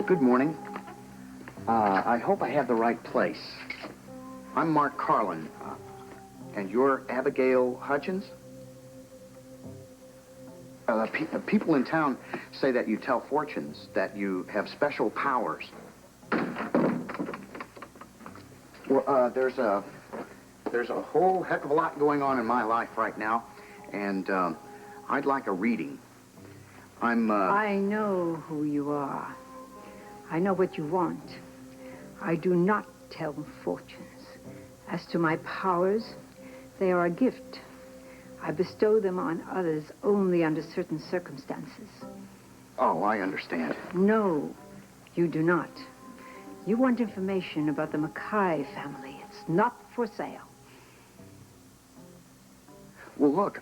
Good morning. I hope I have the right place. I'm Mark Carlin. And you're Abigail Hutchins? People in town say that you tell fortunes, that you have special powers. Well, there's a whole heck of a lot going on in my life right now, and I'd like a reading. I know who you are. I know what you want. I do not tell fortunes. As to my powers, they are a gift. I bestow them on others only under certain circumstances. Oh, I understand. No, you do not. You want information about the Mackay family. It's not for sale. Well, look,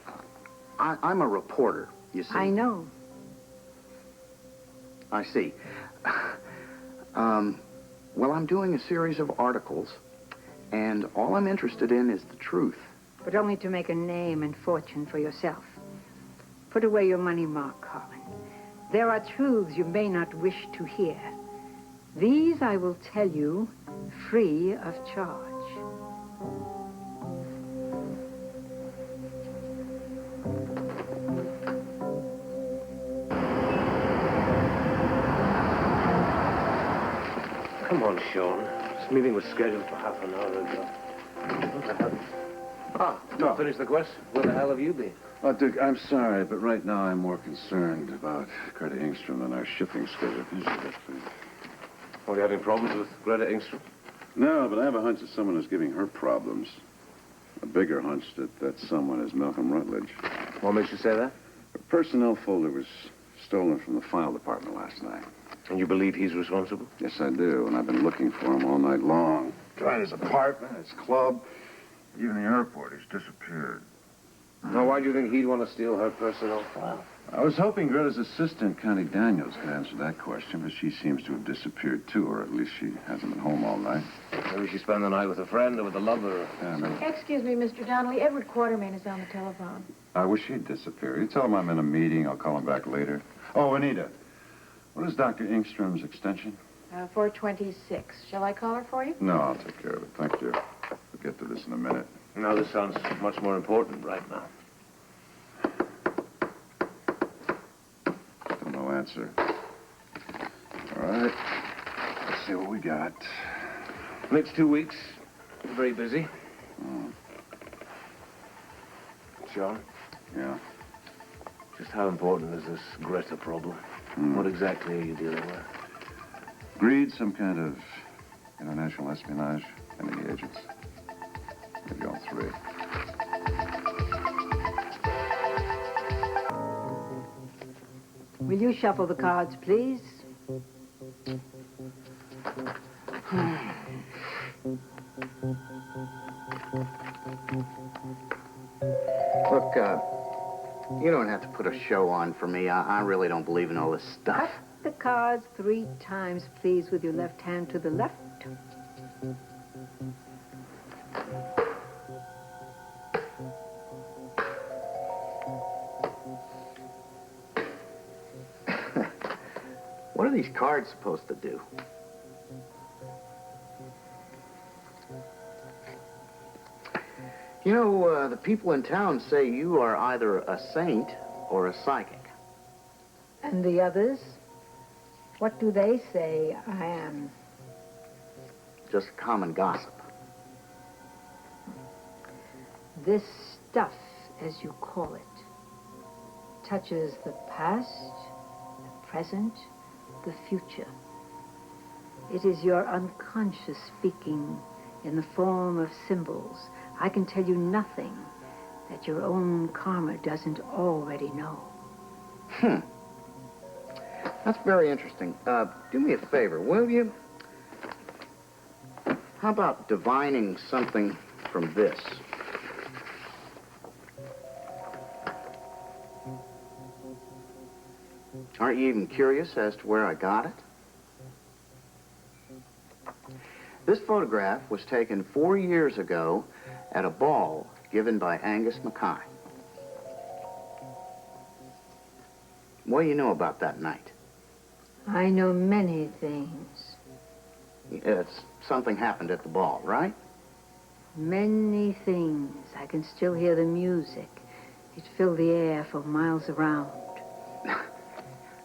I'm a reporter, you see. I know. I see. Well, I'm doing a series of articles, and all I'm interested in is the truth. But only to make a name and fortune for yourself. Put away your money, Mark Carlin. There are truths you may not wish to hear. These I will tell you free of charge. Come on, Sean. This meeting was scheduled for half an hour ago. What the hell? Ah, don't finish the quest. Where the hell have you been? Oh, Dick, I'm sorry, but right now I'm more concerned about Greta Engstrom than our shipping schedule. Can you see that, please? Oh, you having problems with Greta Engstrom? No, but I have a hunch that someone is giving her problems. A bigger hunch that someone is Malcolm Rutledge. What makes you say that? Her personnel folder was stolen from the file department last night. And you believe he's responsible? Yes, I do, and I've been looking for him all night long. Tried his apartment, his club, even the airport. He's disappeared. Now, why do you think he'd want to steal her personnel file? I was hoping Greta's assistant, Connie Daniels, could answer that question, but she seems to have disappeared, too, or at least she hasn't been home all night. Maybe she spent the night with a friend or with a lover. Yeah, maybe. Excuse me, Mr. Donnelly. Edward Quartermain is on the telephone. I wish he'd disappear. You tell him I'm in a meeting. I'll call him back later. Oh, Anita, what is Dr. Engstrom's extension? 426. Shall I call her for you? No, I'll take care of it. Thank you. We'll get to this in a minute. No, this sounds much more important right now. Still no answer. All right. Let's see what we got. Next 2 weeks, very busy. Oh. Sean? Yeah. Just how important is this Greta problem? What exactly are you dealing with? Greed, some kind of international espionage, enemy agents. Maybe all three. Will you shuffle the cards, please? Look, you don't have to put a show on for me. I really don't believe in all this stuff. Cut the cards 3 times, please, with your left hand to the left. What are these cards supposed to do? You know, the people in town say you are either a saint or a psychic. And the others? What do they say I am? Just common gossip. This stuff, as you call it, touches the past, the present, the future. It is your unconscious speaking in the form of symbols. I can tell you nothing that your own karma doesn't already know. That's very interesting. Do me a favor, will you? How about divining something from this? Aren't you even curious as to where I got it? This photograph was taken 4 years ago at a ball given by Angus Mackay. What do you know about that night? I know many things. Something happened at the ball, right? Many things. I can still hear the music. It filled the air for miles around.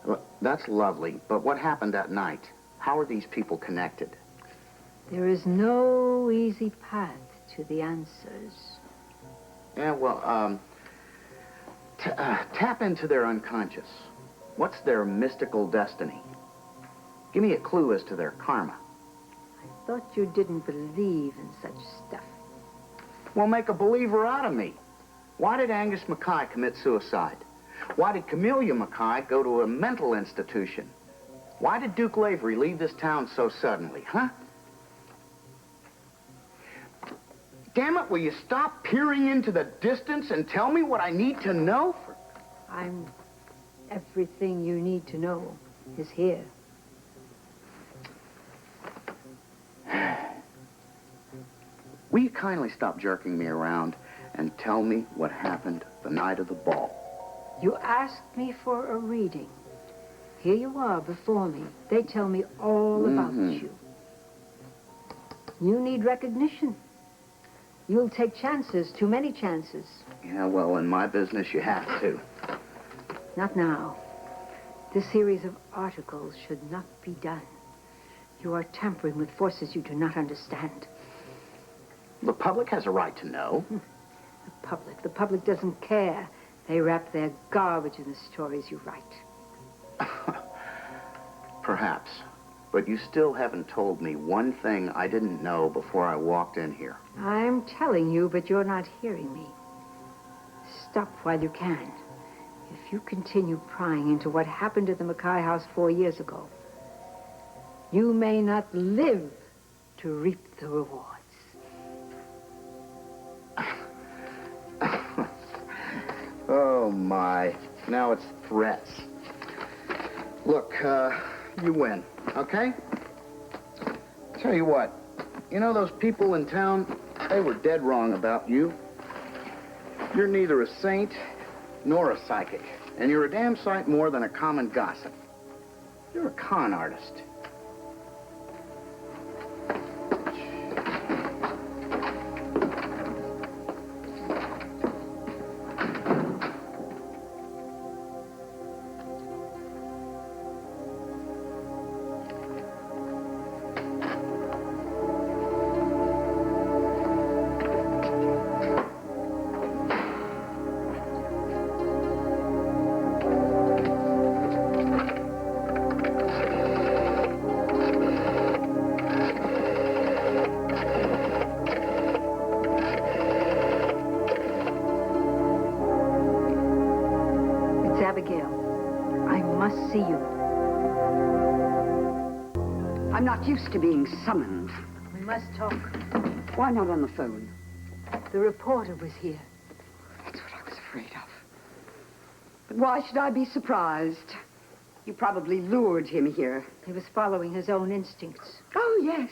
Well, that's lovely, but what happened that night? How are these people connected? There is no easy path to the answers. Yeah, well, tap into their unconscious. What's their mystical destiny? Give me a clue as to their karma. I thought you didn't believe in such stuff. Well, make a believer out of me. Why did Angus Mackay commit suicide? Why did Camellia Mackay go to a mental institution? Why did Duke Lavery leave this town so suddenly, huh? Damn it, will you stop peering into the distance and tell me what I need to know? Everything you need to know is here. Will you kindly stop jerking me around and tell me what happened the night of the ball? You asked me for a reading. Here you are before me. They tell me all about you. You need recognition. You'll take chances, too many chances. Yeah, well, in my business, you have to. Not now. This series of articles should not be done. You are tampering with forces you do not understand. The public has a right to know. The public doesn't care. They wrap their garbage in the stories you write. Perhaps. But you still haven't told me one thing I didn't know before I walked in here. I'm telling you, but you're not hearing me. Stop while you can. If you continue prying into what happened at the Mackay house 4 years ago, you may not live to reap the rewards. Oh, my. Now it's threats. Look, you win, okay? Tell you what, you know those people in town, they were dead wrong about you. You're neither a saint nor a psychic, and you're a damn sight more than a common gossip. You're a con artist. See you. I'm not used to being summoned. We must talk. Why not on the phone? The reporter was here. That's what I was afraid of. But why should I be surprised? You probably lured him here. He was following his own instincts. Oh, yes.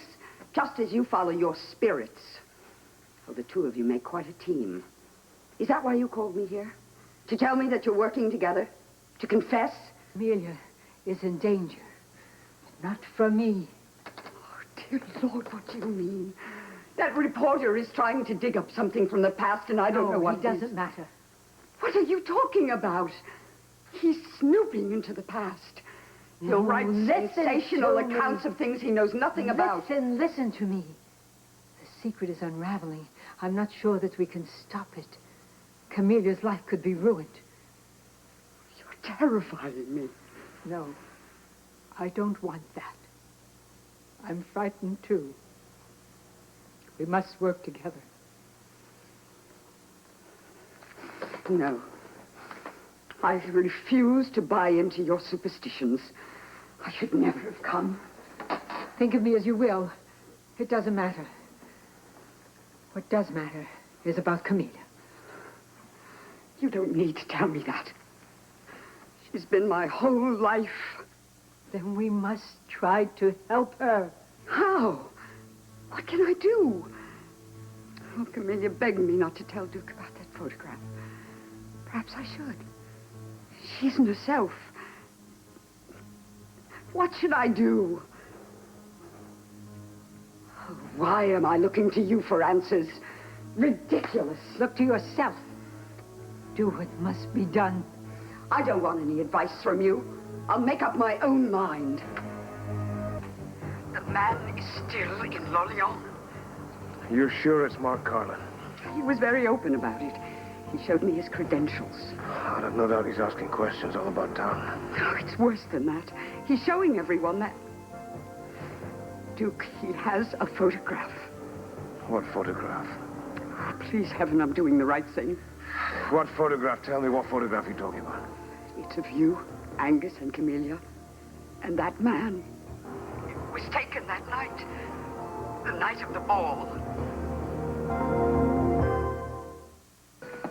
Just as you follow your spirits. Well, the two of you make quite a team. Is that why you called me here? To tell me that you're working together? To confess? Amelia is in danger. Not from me. Oh, dear Lord, what do you mean? That reporter is trying to dig up something from the past, and I don't know what it doesn't matter. What are you talking about? He's snooping into the past. He'll write sensational accounts of things he knows nothing about. Listen to me. The secret is unraveling. I'm not sure that we can stop it. Camelia's life could be ruined. Terrifying me. No, I don't want that. I'm frightened, too. We must work together. No. I refuse to buy into your superstitions. I should never have come. Think of me as you will. It doesn't matter. What does matter is about Camellia. You don't need to tell me that. She's been my whole life. Then we must try to help her. How? What can I do? Oh, Camellia begged me not to tell Duke about that photograph. Perhaps I should. She isn't herself. What should I do? Why am I looking to you for answers? Ridiculous. Look to yourself. Do what must be done. I don't want any advice from you. I'll make up my own mind. The man is still in Lorient. You're sure it's Mark Carlin? He was very open about it. He showed me his credentials. I'd have no doubt he's asking questions all about town. Oh, it's worse than that. He's showing everyone that... Duke, he has a photograph. What photograph? Please, heaven, I'm doing the right thing. What photograph? Tell me what photograph you're talking about. It's of you, Angus and Camellia, and that man. It was taken that night. The night of the ball.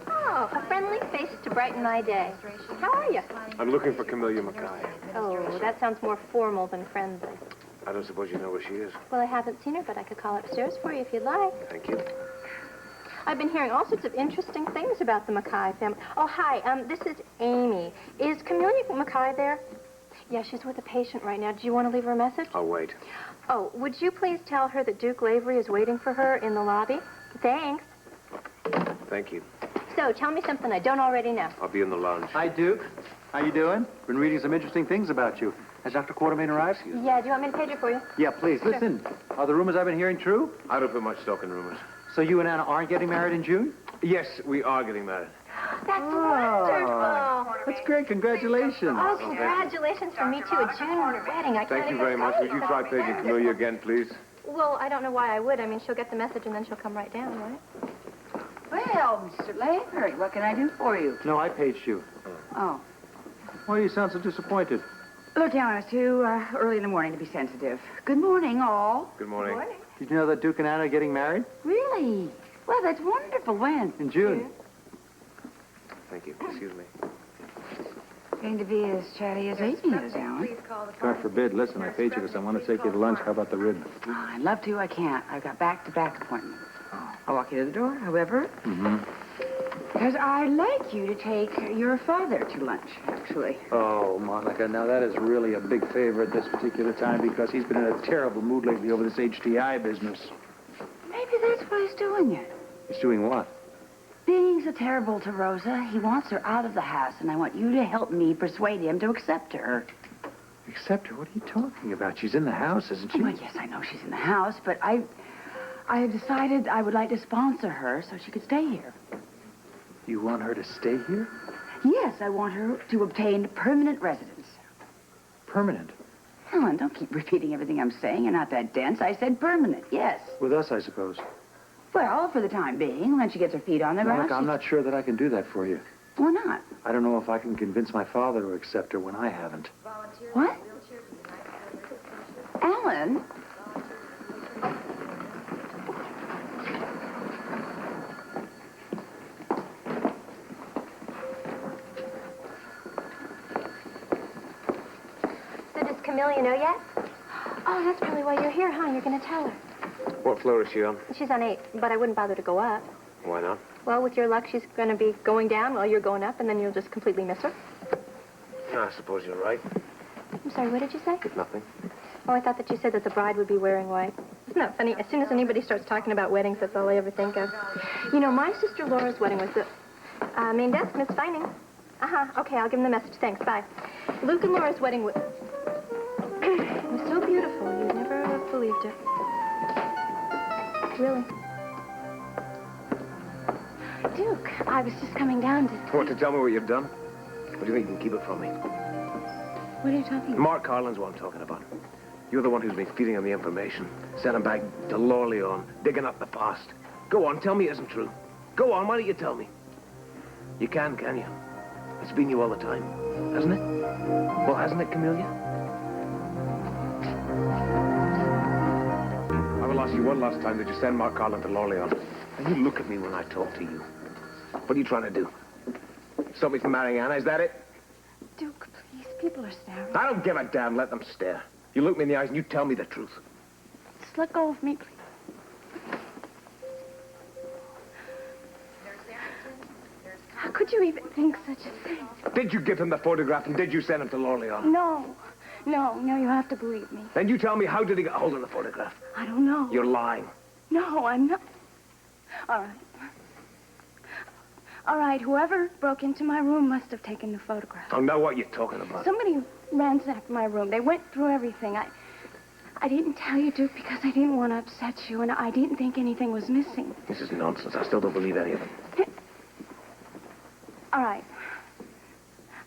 Oh, a friendly face to brighten my day. How are you? I'm looking for Camellia Mackay. Oh, that sounds more formal than friendly. I don't suppose you know where she is. Well, I haven't seen her, but I could call upstairs for you if you'd like. Thank you. I've been hearing all sorts of interesting things about the Mackay family. Oh, hi, this is Amy. Is Camellia Mackay there? Yeah, she's with a patient right now. Do you want to leave her a message? I'll wait. Oh, would you please tell her that Duke Lavery is waiting for her in the lobby? Thanks. Thank you. So, tell me something I don't already know. I'll be in the lounge. Hi, Duke. How you doing? Been reading some interesting things about you. Has Dr. Quartermain arrived? Yeah, do you want me to page it for you? Yeah, please. Listen, are the rumors I've been hearing true? I don't put much stock in rumors. So you and Anna aren't getting married in June? Yes, we are getting married. That's wonderful. That's great. Congratulations. Oh, congratulations from me, too. A June wedding. I can't Thank you even very much. tell Would you try paging Camellia again, please? Well, I don't know why I would. I mean, she'll get the message and then she'll come right down, right? Well, Mr. Lavery, what can I do for you? No, I paged you. Oh. Why do you sound so disappointed? Look, Alan, it's too early in the morning to be sensitive. Good morning, all. Good morning. Did you know that Duke and Anna are getting married? Really? Well, that's wonderful. When? In June. Thank you. Excuse me. Going to be as chatty as Amy is, Alan. God forbid. Listen, I paid you because I want to take you to lunch. How about the rib? Oh, I'd love to. I can't. I've got back-to-back appointments. I'll walk you to the door, however. Mm-hmm. Because I'd like you to take your father to lunch, actually. Oh, Monica, now that is really a big favor at this particular time because he's been in a terrible mood lately over this HDI business. Maybe that's why he's doing it. He's doing what? Being so terrible to Rosa, he wants her out of the house, and I want you to help me persuade him to accept her. Accept her? What are you talking about? She's in the house, isn't she? Well, yes, I know she's in the house, but I have decided I would like to sponsor her so she could stay here. You want her to stay here? Yes, I want her to obtain permanent residence. Permanent? Helen, don't keep repeating everything I'm saying. You're not that dense. I said permanent, yes. With us, I suppose. Well, for the time being, when she gets her feet on the ground. Monica, I'm not sure that I can do that for you. Why not? I don't know if I can convince my father to accept her when I haven't. What? Alan? So does Camellia know yet? Oh, that's probably why you're here, huh? You're going to tell her. What floor is she on? She's on 8, but I wouldn't bother to go up. Why not? Well, with your luck, she's going to be going down while you're going up, and then you'll just completely miss her. I suppose you're right. I'm sorry, what did you say? Nothing. Oh, I thought that you said that the bride would be wearing white. Isn't that funny? As soon as anybody starts talking about weddings, that's all I ever think of. You know, my sister Laura's wedding was the... main desk, Miss Fining. Uh-huh. Okay, I'll give him the message. Thanks. Bye. Luke and Laura's wedding was... it was so beautiful. You'd never have believed it. Really. Duke, I was just coming down to... What, to tell me what you've done? Or do you think you can keep it from me? What are you talking about? Mark Carlin's what I'm talking about. You're the one who's been feeding him the information. Sent him back to Lorleon, digging up the past. Go on, tell me it isn't true. Go on, why don't you tell me? You can you? It's been you all the time, hasn't it? Well, hasn't it, Camellia? I will ask you one last time, did you send Mark Carlin to Lorleon? And you look at me when I talk to you. What are you trying to do? Stop me from marrying Anna, is that it? Duke, please, people are staring. I don't give a damn, let them stare. You look me in the eyes and you tell me the truth. Just let go of me, please. How could you even think such a thing? Did you give him the photograph and did you send him to Lorleon? No. No, you have to believe me. Then you tell me, how did he get hold of the photograph? I don't know. You're lying. No, I'm not. All right. All right, whoever broke into my room must have taken the photograph. I know what you're talking about. Somebody ransacked my room. They went through everything. I didn't tell you, Duke, because I didn't want to upset you, and I didn't think anything was missing. This is nonsense. I still don't believe any of it. All right.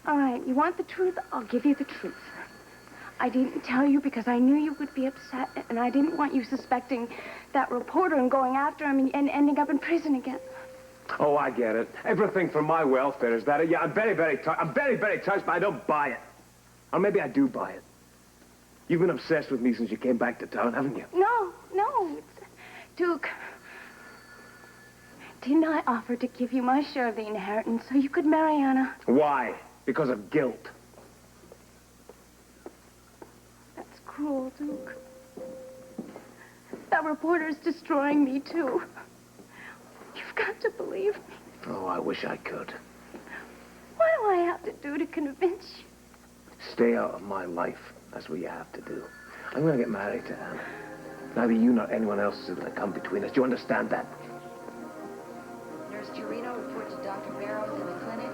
All right, you want the truth? I'll give you the truth. I didn't tell you because I knew you would be upset, and I didn't want you suspecting that reporter and going after him and ending up in prison again. Oh, I get it. Everything for my welfare, is that it? Yeah, I'm very, very touched, but I don't buy it. Or maybe I do buy it. You've been obsessed with me since you came back to town, haven't you? No. Duke, didn't I offer to give you my share of the inheritance so you could marry Anna? Why? Because of guilt. That's cruel, Duke. That reporter's destroying me, too. You've got to believe me. Oh, I wish I could. What do I have to do to convince you? Stay out of my life. That's what you have to do. I'm going to get married to Anna. Neither you nor anyone else is going to come between us. Do you understand that? Nurse Torino, report to Dr. Barrows in the clinic.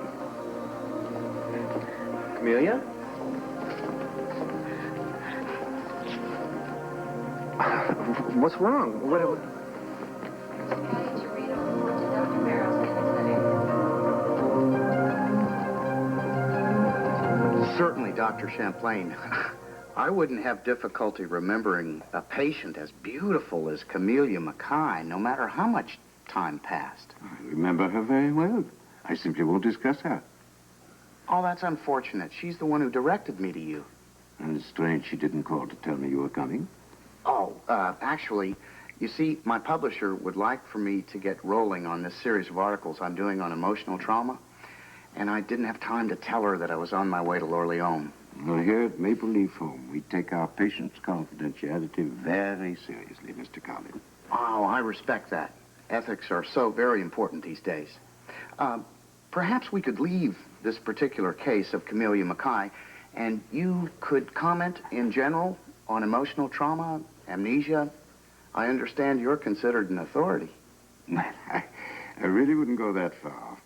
Camellia? What's wrong? Nurse Torino, report to Dr. Barrows in the clinic. Certainly, Dr. Champlain. I wouldn't have difficulty remembering a patient as beautiful as Camellia Mackay, no matter how much time passed. I remember her very well. I simply won't discuss her. Oh, that's unfortunate. She's the one who directed me to you. And it's strange she didn't call to tell me you were coming. Oh, actually, you see, my publisher would like for me to get rolling on this series of articles I'm doing on emotional trauma, and I didn't have time to tell her that I was on my way to Lorleone. Well, here at Maple Leaf Home, we take our patients' confidentiality very seriously, Mr. Collins. Oh, I respect that. Ethics are so very important these days. Perhaps we could leave this particular case of Camellia Mackay, and you could comment in general on emotional trauma, amnesia. I understand you're considered an authority. I really wouldn't go that far.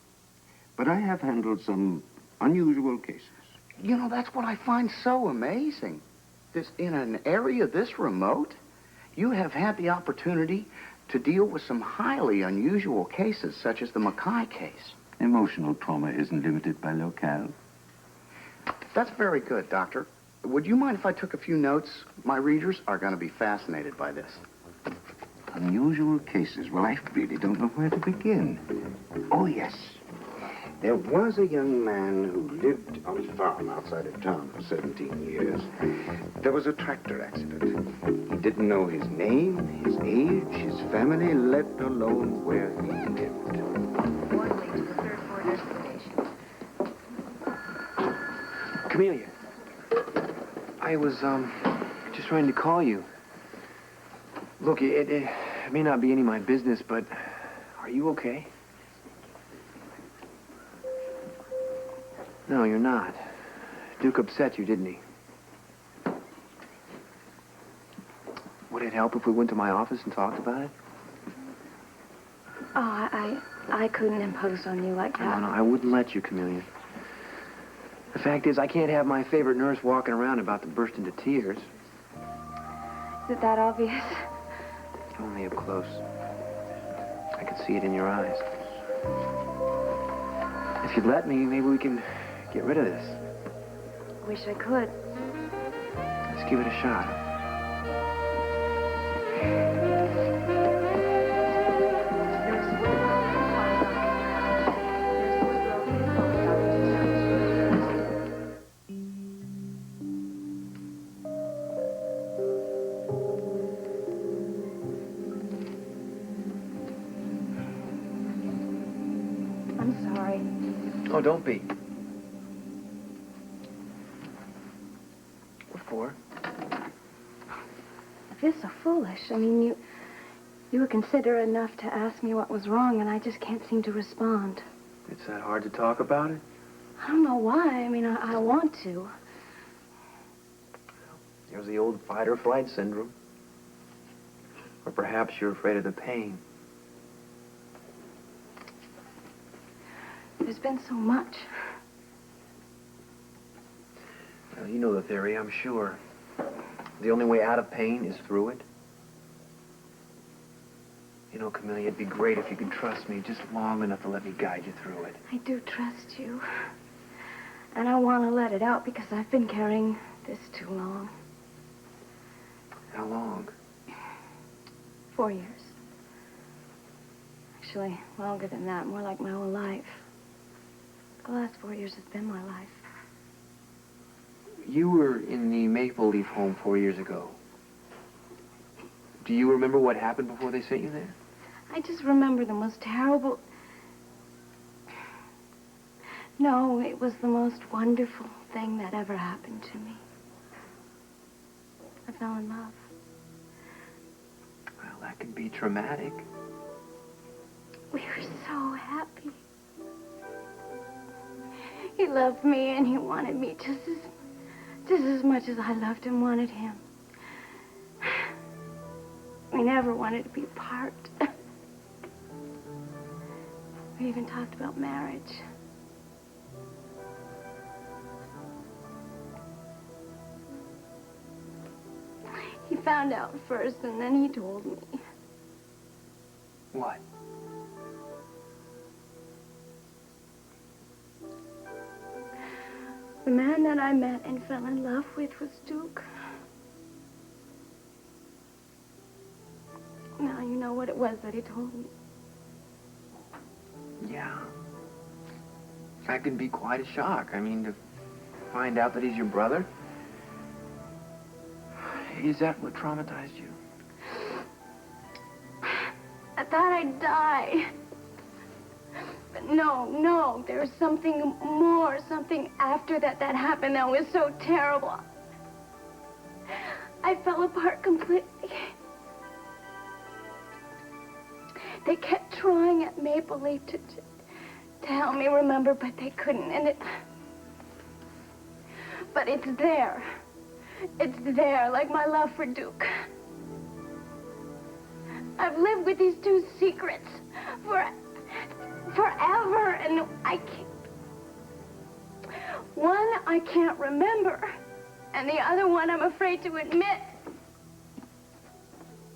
But I have handled some unusual cases. You know, that's what I find so amazing. In an area this remote, you have had the opportunity to deal with some highly unusual cases, such as the Mackay case. Emotional trauma isn't limited by locale. That's very good, Doctor. Would you mind if I took a few notes? My readers are going to be fascinated by this. Unusual cases. Well, I really don't know where to begin. Oh, yes. There was a young man who lived on a farm outside of town for 17 years. There was a tractor accident. He didn't know his name, his age, his family, let alone where he lived. Orderly to the third floor nursery station. Camellia, I was, just trying to call you. Look, it may not be any of my business, but are you okay? No, you're not. Duke upset you, didn't he? Would it help if we went to my office and talked about it? Oh, I couldn't impose on you like that. No, I wouldn't let you, Camellia. The fact is, I can't have my favorite nurse walking around about to burst into tears. Is it that obvious? Only up close. I could see it in your eyes. If you'd let me, maybe we can get rid of this. Wish I could. Let's give it a shot. I'm sorry. Oh, don't be. What for? You're so foolish. I mean, you were considerate enough to ask me what was wrong, and I just can't seem to respond. It's that hard to talk about it? I don't know why. I mean, I want to. There's the old fight-or-flight syndrome. Or perhaps you're afraid of the pain. There's been so much. Well, you know the theory, I'm sure. The only way out of pain is through it. You know, Camellia, it'd be great if you could trust me just long enough to let me guide you through it. I do trust you. And I want to let it out because I've been carrying this too long. How long? 4 years. Actually, longer than that, more like my whole life. The last 4 years has been my life. You were in the Maple Leaf home 4 years ago. Do you remember what happened before they sent you there? I just remember the most terrible... No, it was the most wonderful thing that ever happened to me. I fell in love. Well, that can be traumatic. We were so happy. He loved me and he wanted me just as much as I loved and wanted him. We never wanted to be apart. We even talked about marriage. He found out first and then he told me. What? The man that I met and fell in love with was Duke. Now you know what it was that he told me. Yeah. That can be quite a shock. I mean, to find out that he's your brother. Is that what traumatized you? I thought I'd die. But no, there was something more, something after that happened that was so terrible. I fell apart completely. They kept trying at Maple Leaf to help me remember, but they couldn't, but it's there. It's there, like my love for Duke. I've lived with these two secrets forever, and I can't... One, I can't remember, and the other one I'm afraid to admit.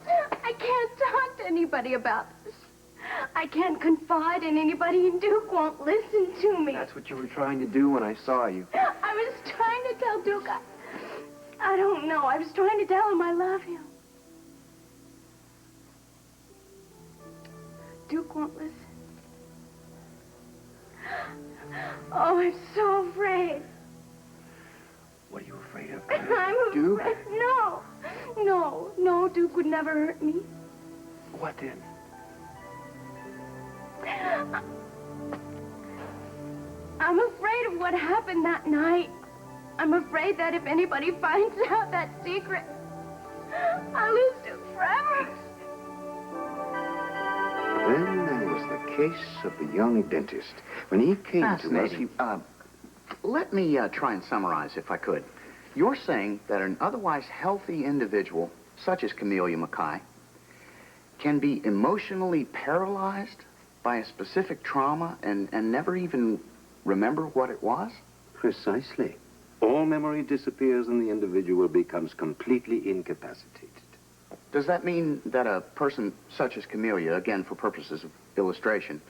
I can't talk to anybody about this. I can't confide in anybody, and Duke won't listen to me. That's what you were trying to do when I saw you. I was trying to tell Duke, I don't know. I was trying to tell him I love him. Duke won't listen. Oh, I'm so afraid. What are you afraid of? I'm Duke? afraid. No, Duke would never hurt me. What then? I'm afraid of what happened that night. I'm afraid that if anybody finds out that secret, I'll lose Duke forever. Then there was the case of the young dentist. When he came to us... Fascinating. Let me try and summarize, if I could. You're saying that an otherwise healthy individual, such as Camellia Mackay, can be emotionally paralyzed by a specific trauma and never even remember what it was? Precisely. All memory disappears and the individual becomes completely incapacitated. Does that mean that a person such as Camellia, again for purposes of illustration,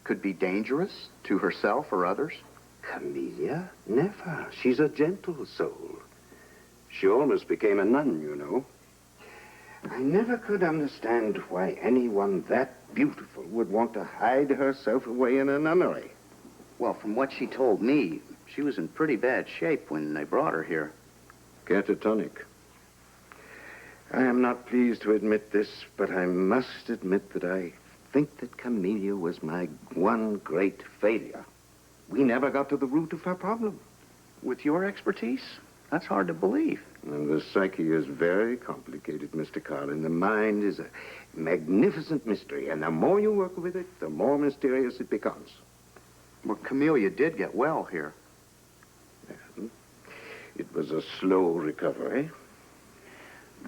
could be dangerous to herself or others? Camellia? Never. She's a gentle soul. She almost became a nun, you know. I never could understand why anyone that beautiful would want to hide herself away in a nunnery. Well, from what she told me, she was in pretty bad shape when they brought her here. Catatonic. I am not pleased to admit this, but I must admit that I think that Camellia was my one great failure. We never got to the root of her problem. With your expertise, that's hard to believe. And the psyche is very complicated, Mr. Carlin. The mind is a magnificent mystery, and the more you work with it, the more mysterious it becomes. Well, Camellia did get well here. It was a slow recovery.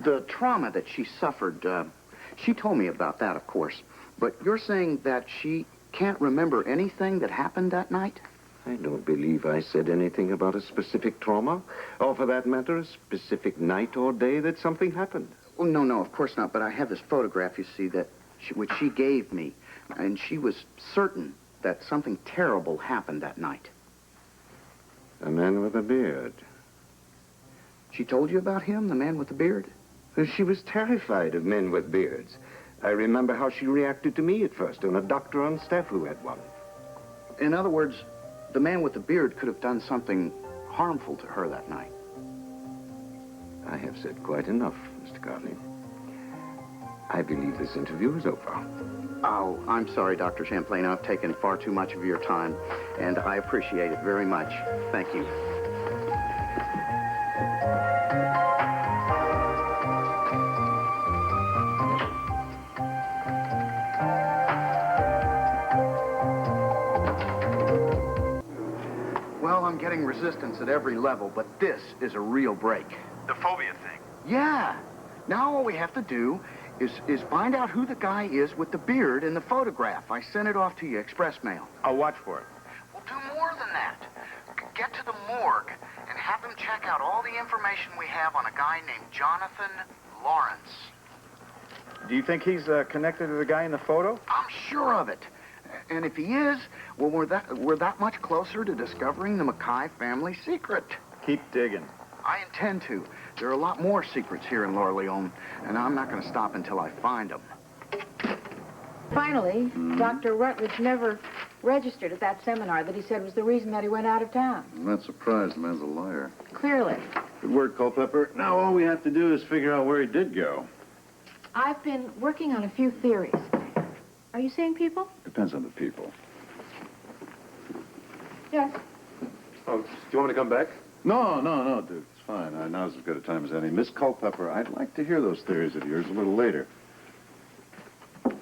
The trauma that she suffered, she told me about that, of course. But you're saying that she can't remember anything that happened that night? I don't believe I said anything about a specific trauma, or for that matter, a specific night or day that something happened. Oh, no, of course not. But I have this photograph, you see, which she gave me. And she was certain that something terrible happened that night. A man with a beard. She told you about him, the man with the beard? She was terrified of men with beards. I remember how she reacted to me at first, and a doctor on staff who had one. In other words, the man with the beard could have done something harmful to her that night. I have said quite enough, Mr. Carney. I believe this interview is over. Oh, I'm sorry, Dr. Champlain. I've taken far too much of your time, and I appreciate it very much. Thank you. Well, I'm getting resistance at every level, but this is a real break. The phobia thing. Yeah. Now all we have to do is find out who the guy is with the beard in the photograph. I sent it off to you, express mail. I'll watch for it. We'll do more than that. Get to the morgue and have them check out all the information we have on a guy named Jonathan Lawrence. Do you think he's connected to the guy in the photo? I'm sure of it. And if he is, well, we're that much closer to discovering the Mackay family secret. Keep digging. I intend to. There are a lot more secrets here in Laura Leone, and I'm not going to stop until I find them. Finally, Dr. Rutledge never registered at that seminar that he said was the reason that he went out of town. I'm not surprised. The man's a liar. Clearly. Good work, Culpepper. Now all we have to do is figure out where he did go. I've been working on a few theories. Are you seeing people? Depends on the people. Yes. Oh, do you want me to come back? No, Duke. It's fine. Now's as good a time as any. Miss Culpepper, I'd like to hear those theories of yours a little later.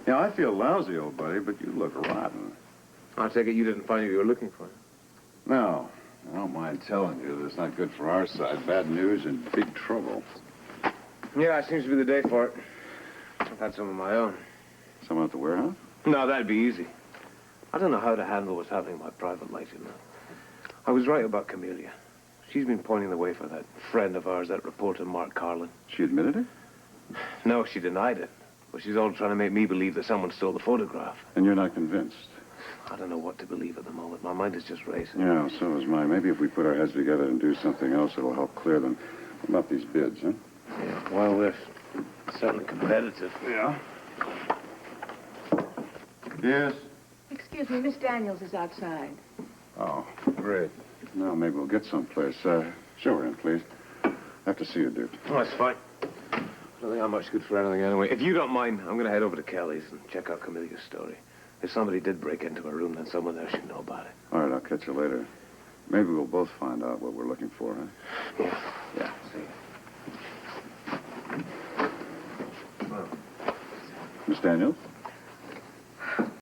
Yeah, I feel lousy, old buddy, but you look rotten. I take it you didn't find who you were looking for. No, I don't mind telling you that it's not good for our side. Bad news and big trouble. Yeah, it seems to be the day for it. I've had some of my own. Someone at the warehouse? No, that'd be easy. I don't know how to handle what's happening in my private life, you know. I was right about Camellia. She's been pointing the way for that friend of ours, that reporter, Mark Carlin. She admitted it? No, she denied it. But she's all trying to make me believe that someone stole the photograph. And you're not convinced? I don't know what to believe at the moment. My mind is just racing. Yeah, so is mine. Maybe if we put our heads together and do something else, it'll help clear them. What about these bids, huh? Yeah, well, they're certainly competitive. Yeah. Yes? Excuse me, Miss Daniels is outside. Oh, great. Now, maybe we'll get someplace. Show her in, please. I have to see you, Duke. Oh, that's fine. I don't think I'm much good for anything anyway. If you don't mind, I'm going to head over to Kelly's and check out Camelia's story. If somebody did break into her room, then someone there should know about it. All right, I'll catch you later. Maybe we'll both find out what we're looking for, huh? Yeah. See you. Miss Daniels?